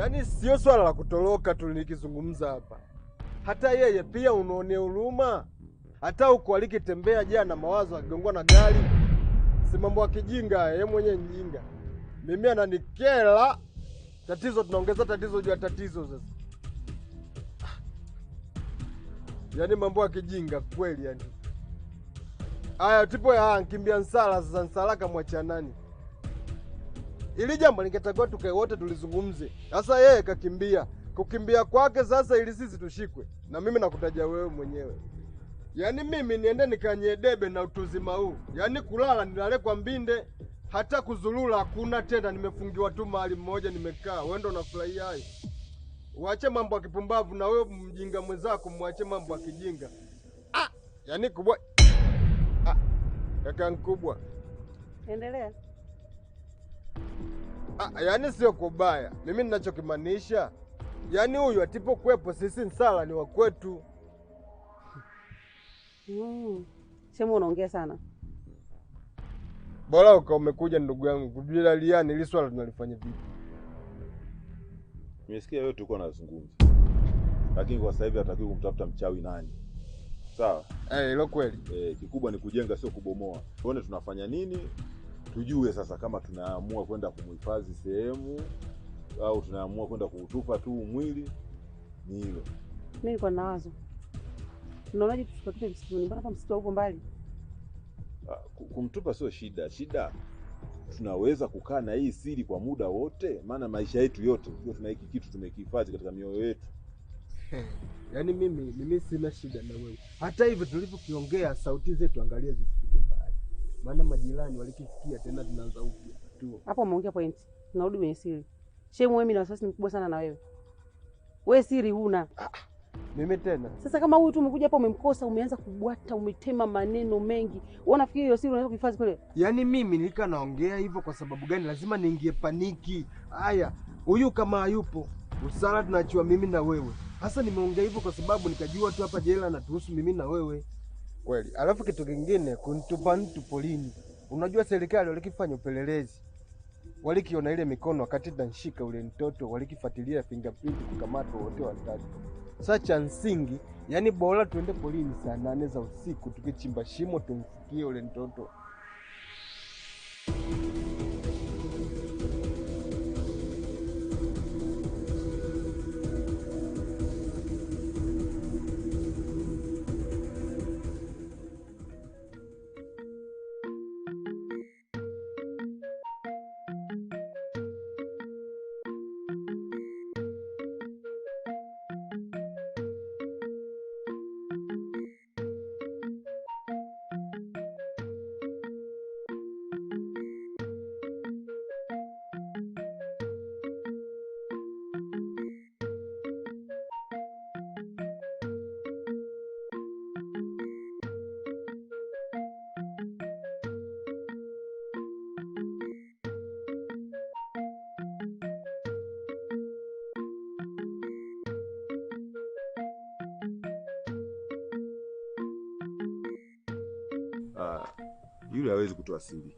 Yaani sio swala la kutoroka tu nikizungumza hapa. Hata yeye pia unaone huruma. Hata uko alikitembea jana mawazo akigongwa na gari. Si mambo ya kijinga, yeye mwenyewe mjinga. Mimi ananikera. Tatizo tunaongeza tatizo juu ya tatizo sasa. Yaani mambo ya kijinga kweli yani. Aya tipo ya kimbia Nsala sasa Nsala kamwachia nani? Ili jambo lingetakiwa tukae wote tulizungumze. Sasa yeye kakimbia. Kukimbia kwake sasa ili sisi tushikwe. Na mimi nakutaja wewe mwenyewe. Yaani mimi niende nikanye debe na utuzima huu. Yaani kulala nilale kwa mbinde. Hata kuzulula hakuna tena, nimefungiwa tu mahali mmoja nimekaa. Wewe ndo unafurahia hayo. Uache mambo ya kipumbavu na wewe mjinga mwenzako muache mambo ya kijinga. Yaani kubwa. Kaka mkubwa. Endelea. Yaani sio kubaya. Mimi ninachokimaanisha, yaani huyu atipo kwepo sisi Nsala ni wa kwetu. Sema unaongea sana. Bora umekuja ndugu yangu kujadiliana ili swala tunalifanya vipi. Nimesikia wewe tulikuwa tunazungumza. Lakini kwa sasa hivi hatakiwi kumtafuta mchawi nani. Sawa? Hilo kweli. Kikubwa ni kujenga sio kubomoa. Tuone tunafanya nini? Tujue sasa kama tunaamua kwenda kumhifadhi sehemu au tunaamua kwenda kuutupa tu mwili, ni hilo. Mimi nilikuwa na wazo. Unaonaje tusikatupe msituni? Mbona hapa msitu uko mbali? Kumtupa sio shida. Shida tunaweza kukaa na hii siri kwa muda wote, maana maisha yetu yote ndio tuna hiki kitu tumekihifadhi katika mioyo yetu. Yaani mimi sina shida na wewe. Hata hivyo tulivyokiongea sauti zetu angalia zisifike mbali. Maana majirani walikisikia tena tunaanza upya tu. Hapo umeongea point. Tunarudi kwenye siri. Shemu wewe, mimi na wasiwasi mkubwa sana na wewe. Wewe siri huna. Mimi tena. Sasa kama huyu tu umekuja hapa umemkosa, umeanza kubwata, umetema maneno mengi. Wewe unafikiri hiyo siri unaweza kuhifadhi kweli? Yaani mimi nilika naongea hivyo kwa sababu gani? Lazima niingie paniki. Haya, huyu kama hayupo, usala tunachua mimi na wewe. Hasa nimeongea hivyo kwa sababu nikajua tu hapa jela na tuhusu mimi na wewe. Kweli. Alafu kitu kingine kunitupa mtu polini. Unajua serikali walikifanya upelelezi. Walikiona ile mikono wakati tunashika ule mtoto, walikifuatilia fingerprint kukamatwa wote watatu. Sacha msingi, yani bora tuende polini saa 8 za usiku tukichimba shimo tumfikie ule mtoto. Yule hawezi kutoa siri.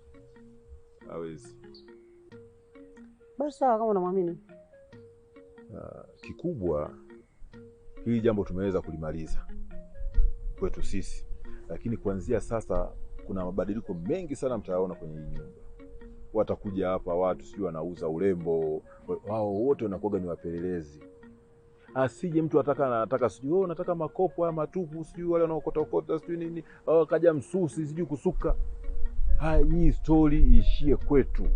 Hawezi. Basi sawa kama unamwamini. Kikubwa hili jambo tumeweza kulimaliza kwetu sisi. Lakini kuanzia sasa kuna mabadiliko mengi sana mtayaona kwenye hii nyumba. Watakuja hapa watu sijui wanauza urembo, wao wote wanakuwa ni wapelelezi. Asije mtu anataka sijui wewe unataka makopo haya matupu sijui wale wanaokota sijui nini, kaja msusi sijui kusuka. Hii story ishie kwetu.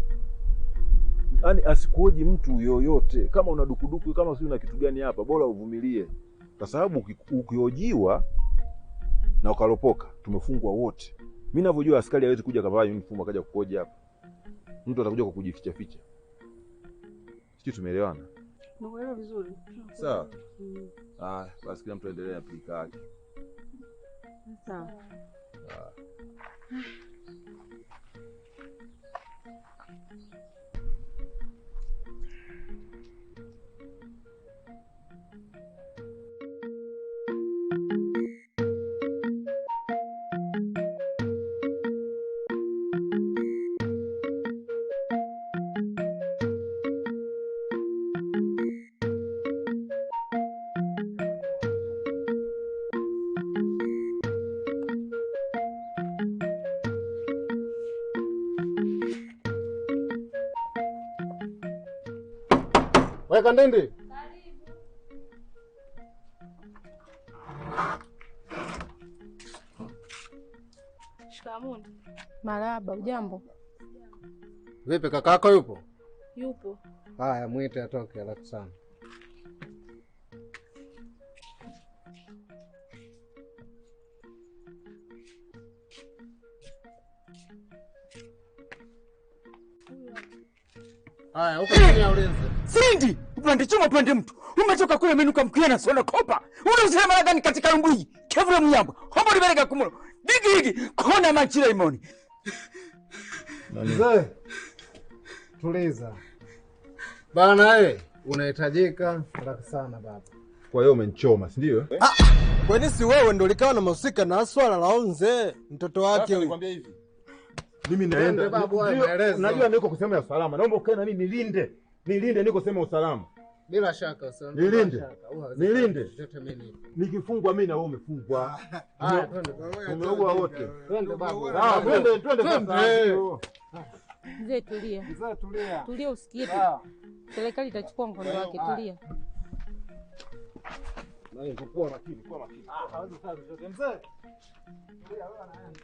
Yaani asikuoji mtu yoyote. Kama una dukuduku kama sio una kitu gani hapa, bora uvumilie. Kwa sababu ukiojiwa na ukalopoka, tumefungwa wote. Mimi ninavyojua askari hawezi kuja kavaa uniform akaja kukoja hapa. Mtu atakuja kukujificha ficha. Sisi tumeelewana? Naelewa vizuri. Sawa. Basi kila mtu aendelee na pilika yake. Sawa. Weka ndende. Shikamoo. Marahaba, ujambo? Vipi kakako yupo? Yupo. Haya, mwite atoke haraka sana. Haya, huko chini ya ulinzi. Sindi, upande chuma upande mtu. Umetoka kule menuka mkia na sona kopa. Unasema mara gani katika rumbuyi? Kevule mnyamba. Hombo libereka kumuno. Digi kona machira imoni. Mzee. Tuliza. Bana unahitajika haraka sana baba. Kwa hiyo umenichoma, si ndio? Kwani si wewe ndo likawa na mahusika na swala la Onze, mtoto wake huyu. Nikwambia hivi. Mimi naenda babu, maelezo. Unajua niko kusema ya usalama. Naomba ukae na mimi nilinde. Nilinde niko kusema usalama. Bila shaka usalama. Nilinde. Nikifungwa mimi na wewe umefungwa. Twende. Tumeua wote. Twende babu. Twende sasa. Mzee tulia. Mzee tulia. Tulia usikie. Serikali itachukua mkondo wake, tulia. Na kwa makini. Hawezi sasa mzee. Tulia wewe anaenda.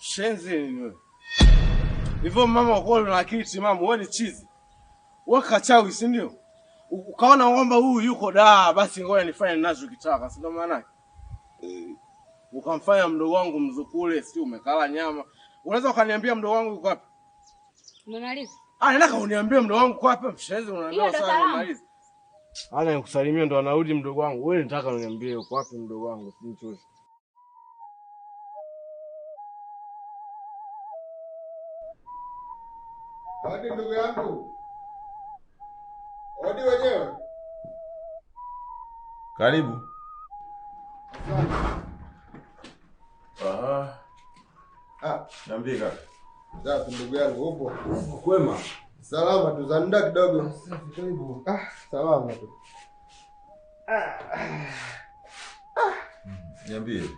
Shenzi nini wewe? Hivyo mama uko na akili timamu, wewe ni chizi. Wewe kachawi, si ndio? Ukaona kwamba huyu yuko basi ngoja nifanye ninachokitaka, si ndio maana yake? Ukamfanya mdogo wangu mzukule, si umekala nyama. Unaweza ukaniambia mdogo wangu yuko wapi? Umemaliza? Nataka uniambie mdogo wangu yuko wapi? Mshenzi unaniambia sasa nimalize. Nikusalimia ndo anarudi mdogo wangu. Wewe nataka uniambie yuko wapi mdogo wangu, usinichoshe. Hadi ndugu yangu. Hadi wenyewe. Karibu. Niambie kaka. Sasa ndugu yangu upo? Kwema. Salama tu, za muda kidogo. Karibu. Salama tu. Niambie.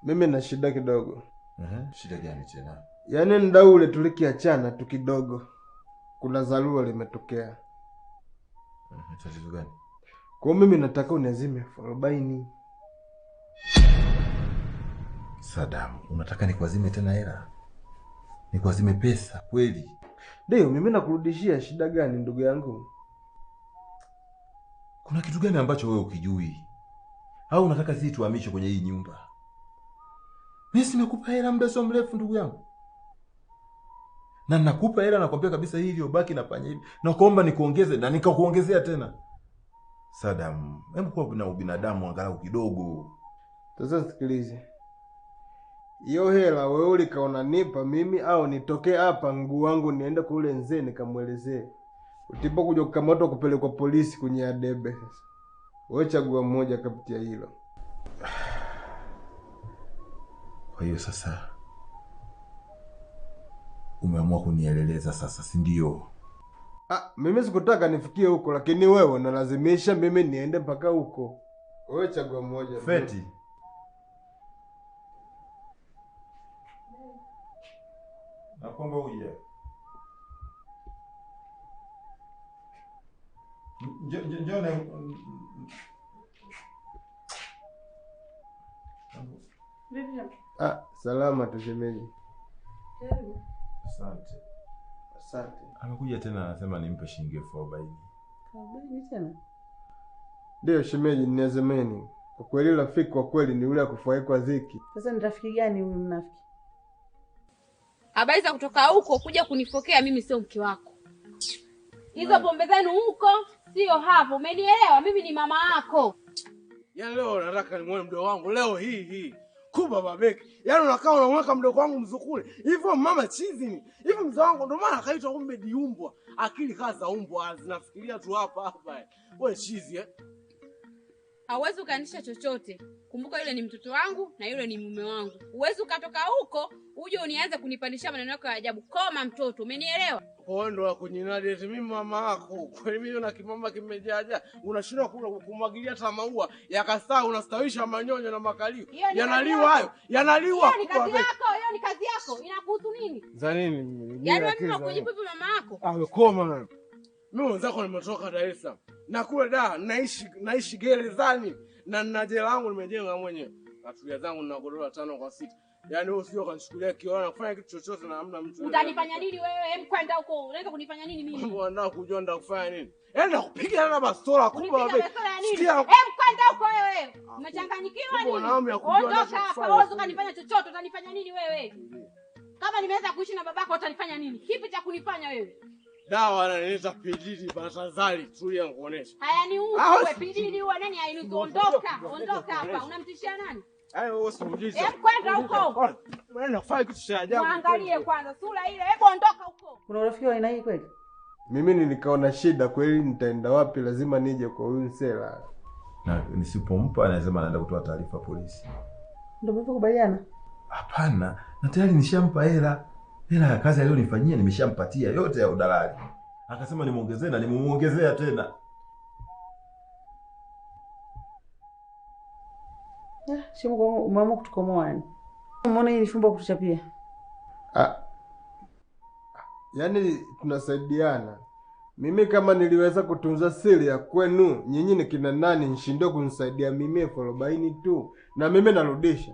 Mimi na shida kidogo. Shida gani tena? Yaani nda ule tulikiachana tu kidogo. Kuna dharura limetokea. Tatizo gani? Kwa mimi nataka uniazime 40. Sadamu, unataka nikuazime tena hela? Nikuazime pesa kweli? Ndio, mimi nakurudishia. Shida gani ndugu yangu? Kuna kitu gani ambacho wewe ukijui? Au unataka sisi tuhamishe kwenye hii nyumba? Mimi nimekupa hela muda sio mrefu ndugu yangu. Na nakupa hela nakwambia kabisa hii iliyobaki nafanya hivi. Na kuomba nikuongeze na nikakuongezea tena. Sadam, hebu kuwa na ubinadamu angalau kidogo. Sasa sikilize. Hiyo hela wewe ulikaona nipa mimi au nitoke hapa nguu wangu niende kule nzee nikamuelezee. Utipo kuja kukamatwa kupelekwa polisi kwenye adebe sasa. Wewe chagua mmoja kati ya hilo. Kwa hiyo sasa umeamua kunieleleza sasa, si ndio? Mimi sikutaka nifikie huko lakini wewe unalazimisha mimi niende mpaka huko. Wewe chagua mmoja. Feti. Nakomba uje. Njoo salama tu shemeji. Asante. Asante. Amekuja tena anasema nimpe shilingi 40,000. 40 tena? Ndio shemeji, ninazameni. Kwa kweli rafiki kwa kweli ni yule akufurahi kwa dhiki. Sasa ni rafiki gani huyu mnafiki? Habari za kutoka huko kuja kunifokea mimi sio mke wako. Hizo pombe zenu huko sio hapo. Umenielewa? Mimi ni mama yako. Yaani leo nataka nimuone mdogo wangu leo hii. Kuba babeki. Yaani unakaa unamweka mdogo wangu mzukule. Hivyo mama chizi ni. Hivyo mzee wangu ndio maana akaitwa kumbe diumbwa. Akili kaza umbwa zinafikiria tu hapa. Wewe chizi Hauwezi ukanisha chochote. Kumbuka yule ni mtoto wangu na yule ni mume wangu. Uwezi ukatoka huko uje unianze kunipandisha maneno yako ya ajabu. Koma mtoto, umenielewa? Kwa ndo kunyinadi eti mimi mama yako. Kwani mimi na kimama kimejaja. Unashindwa kumwagilia hata maua yakastaa unastawisha manyonyo na makalio. Yanaliwa hayo. Yanaliwa. Hiyo ni kazi yako. Inakuhusu nini? Za nini? Yaani wewe unakujibu hivi mama yako? Koma. Mimi wenzako nimetoka Dar es Salaam. Na kule naishi gerezani na nina jela langu nimejenga mwenyewe. Natulia zangu na godoro 5 kwa 6. Yaani wewe usio kanichukulia kiona kufanya kitu chochote na hamna mtu. Utanifanya nini wewe? Hem kwenda huko. Unaweza kunifanya nini mimi? Mbona kujua ndio kufanya nini? Yaani nakupiga na bastola kubwa wewe. Hem kwenda huko wewe. Umechanganyikiwa nini? Ondoka hapa. Wewe ukanifanya chochote utanifanya nini wewe? Kama nimeweza kuishi na babako utanifanya nini? Kipi cha kunifanya wewe? Dawa ananiita pididi Batazali tulia nguonesha. Haya ni wewe pididi wewe nani ainuka ondoka hapa. Unamtishia nani? Hayo wewe usimujize. Kwenda huko. Wewe unafanya kitu cha ajabu. Muangalie kwanza sura ile. Hebu ondoka huko. Kuna urafiki wa aina hii kweli? Mimi nilikaona shida kweli, nitaenda wapi? Lazima nije kwa huyu Nsela. Na nisipompa anasema anaenda kutoa taarifa polisi. Ndio mlikubaliana? Hapana, na tayari nishampa hela. Hela ya kazi aliyonifanyia nimeshampatia yote ya udalali. Akasema nimuongezee na nimemuongezea tena. Shimo kwa umeamua kutukomoa yani. Umeona hii ni fumbo kutuchapia. Yaani tunasaidiana. Mimi kama niliweza kutunza siri ya kwenu, nyinyi ni kina nani nishindwe kunisaidia mimi 40,000 tu na mimi narudisha.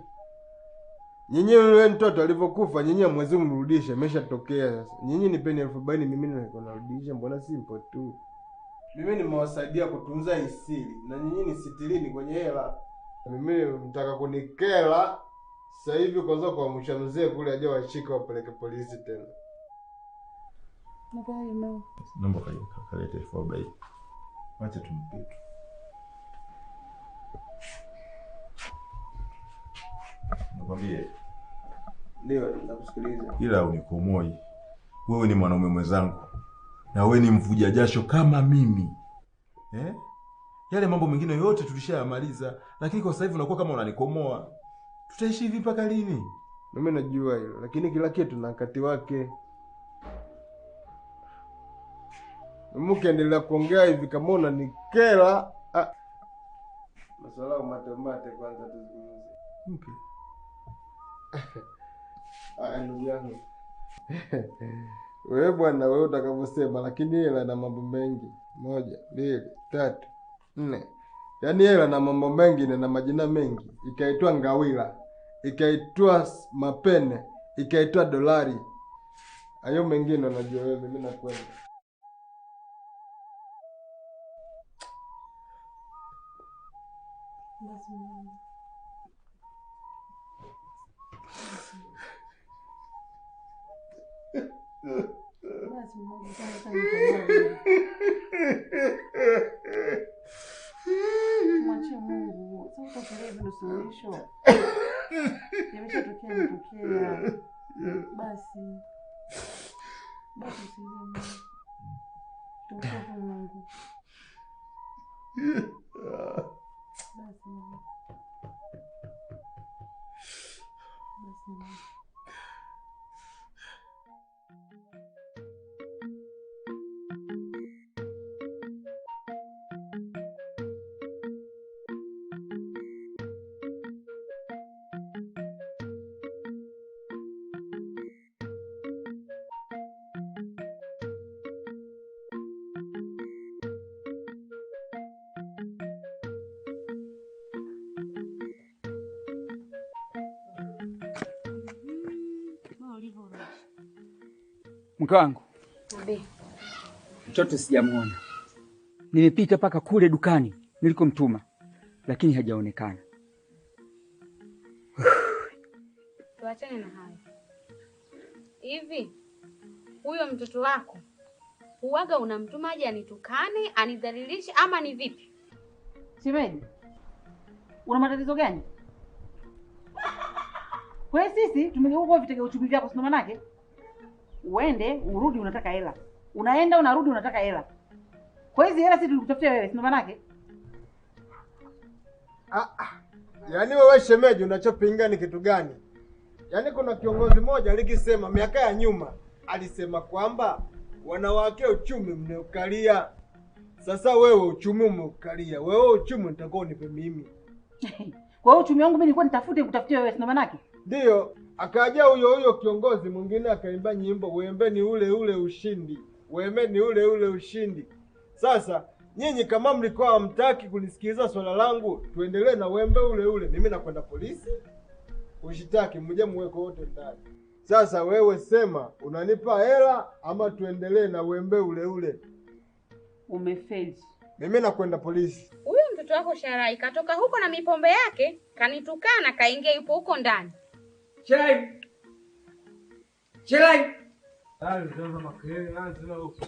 Nyinyi yule mtoto alivyokufa nyinyi hamwezi kumrudisha, imeshatokea sasa. Nyinyi nipeni 40,000 mimi narudisha, mbona simple tu. Mimi nimewasaidia kutunza hii siri na nyinyi nisitirini kwenye hela. Mimi mtaka kunikela sasa hivi kwanza kwa msha mzee kule aje washika wapeleke polisi tena. Naomba kalete 40,000. Wacha tumpe. Nakwambia. Ndio nakusikiliza. Ila unikomoi. Wewe ni mwanaume mwenzangu. Na wewe ni mvuja jasho kama mimi. Yale mambo mengine yote tulishayamaliza, lakini kwa sasa hivi unakuwa kama unanikomoa. Tutaishi hivi mpaka lini? Mimi najua hilo, lakini kila kitu na wakati wake. Mkiendelea kuongea hivi kama unanikela, masuala mate kwanza tuzungumze. Okay. Ndugu yangu. Wewe bwana wewe utakavyosema, lakini hela na mambo mengi. 1, 2, 3, 4. Yaani hela na mambo mengi na majina mengi. Ikaitwa ngawila, ikaitwa mapene, ikaitwa dolari. Hayo mengine unajua wewe, mimi nakwenda. Basi Mungu sana nikomboe. Mwache Mungu. Sasa utafikiria ndio suluhisho. Yameshatokea. Basi Mungu. Tumshukuru Mungu. Basi Mungu. Mke wangu. Mtoto sijamuona. Nimepita paka kule dukani nilikomtuma, lakini hajaonekana. Tuachane na hayo. Hivi huyo mtoto wako huaga unamtumaje anitukane, anidhalilishe ama ni vipi? Shemeji, una matatizo gani? Kwa sisi tumegeuka vitega uchumi vyako, sio manake? Uende, urudi unataka hela. Unaenda unarudi unataka hela. Kwa hizo hela sisi tulikutafutia wewe, sio manake? Yaani wewe shemeji unachopinga ni kitu gani? Yaani kuna kiongozi mmoja alikisema miaka ya nyuma, alisema kwamba wanawake uchumi mneukalia. Sasa wewe uchumi umeukalia. Wewe uchumi utakao unipe mimi. Kwa hiyo uchumi wangu mimi nilikuwa nitafute kutafutia wewe, sio manake? Ndio, akaja huyo kiongozi mwingine akaimba nyimbo, wembe ni ule ule ushindi. Wembe ni ule ule ushindi. Sasa nyinyi kama mlikuwa hamtaki kunisikiliza swala langu, tuendelee na wembe ule ule. Mimi nakwenda polisi. Ushitaki mje muweko wote ndani. Sasa wewe sema unanipa hela ama tuendelee na wembe ule ule. Umefeli. Mimi nakwenda polisi. Huyo mtoto wako Sharai katoka huko na mipombe yake, kanitukana, kaingia yupo huko ndani. Sharai. Ndio makelele lazima huko.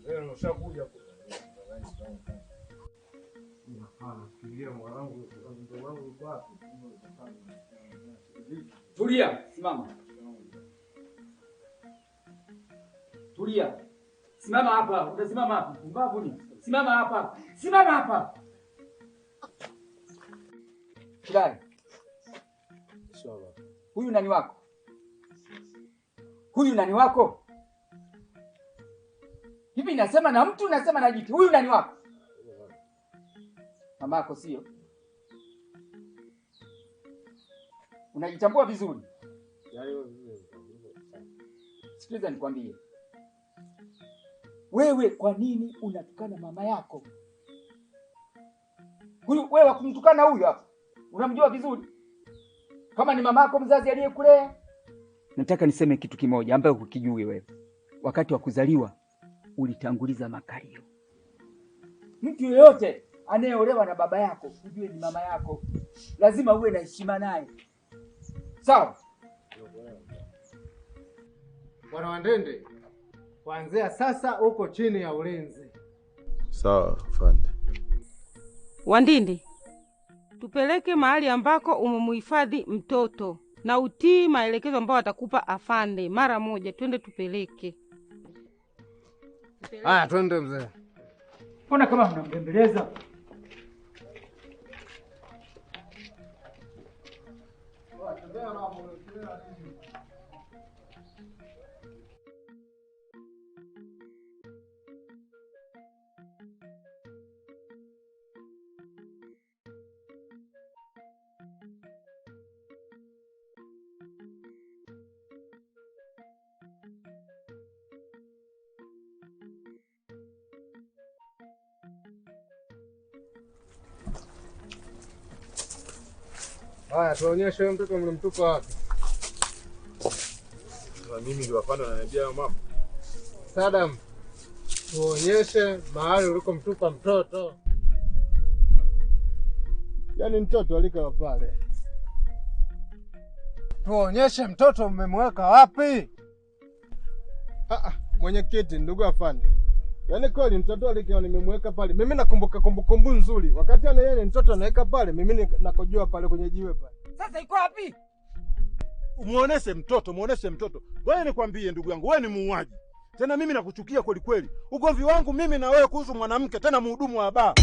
Leo ushakuja hapo. Fikiria mwanangu, mtoto wangu yuko wapi? Tulia, simama. Tulia. Simama hapa, utasimama hapa. Mbavu ni. Simama hapa. Simama hapa. Sharai. Sawa. Huyu nani wako? Huyu nani wako? Hivi nasema na mtu, nasema na jitu. Huyu nani wako? Mamako sio? Unajitambua vizuri? Sikiliza nikwambie. Wewe kwa nini unatukana mama yako? Huyu wewe kumtukana huyu hapa. Unamjua vizuri? Kama ni mamako mzazi aliyekulea. Nataka niseme kitu kimoja ambacho hukijui wewe. Wakati wa kuzaliwa ulitanguliza makalio. Mtu yeyote anayeolewa na baba yako, ujue ni mama yako. Lazima uwe na heshima naye. Sawa? Bwana Wandende, kuanzia sasa uko chini ya ulinzi. Sawa, afande. Wandinde, tupeleke mahali ambako umemhifadhi mtoto na utii maelekezo ambayo atakupa afande mara moja. Twende tupeleke. Haya, twende mzee. Mbona kama mnambembeleza? Haya, tuonyeshe huyo mtoto mlimtupa wapi. Na mimi ndio afande ananiambia mama. Sadam, tuonyeshe mahali ulikomtupa mtoto. Yaani mtoto alika pale. Tuonyeshe mtoto mmemweka wapi? Mwenyekiti, ndugu afande. Yaani kweli mtoto alikiwa nimemweka pale. Mimi nakumbuka kumbukumbu nzuri. Wakati ana yeye mtoto anaweka pale, mimi nakojua pale kwenye jiwe pale. Sasa iko wapi? Muoneshe mtoto. Wewe nikwambie ndugu yangu, wewe ni muuaji. Tena mimi nakuchukia kweli kweli. Ugomvi wangu mimi na wewe kuhusu mwanamke, tena mhudumu wa baa.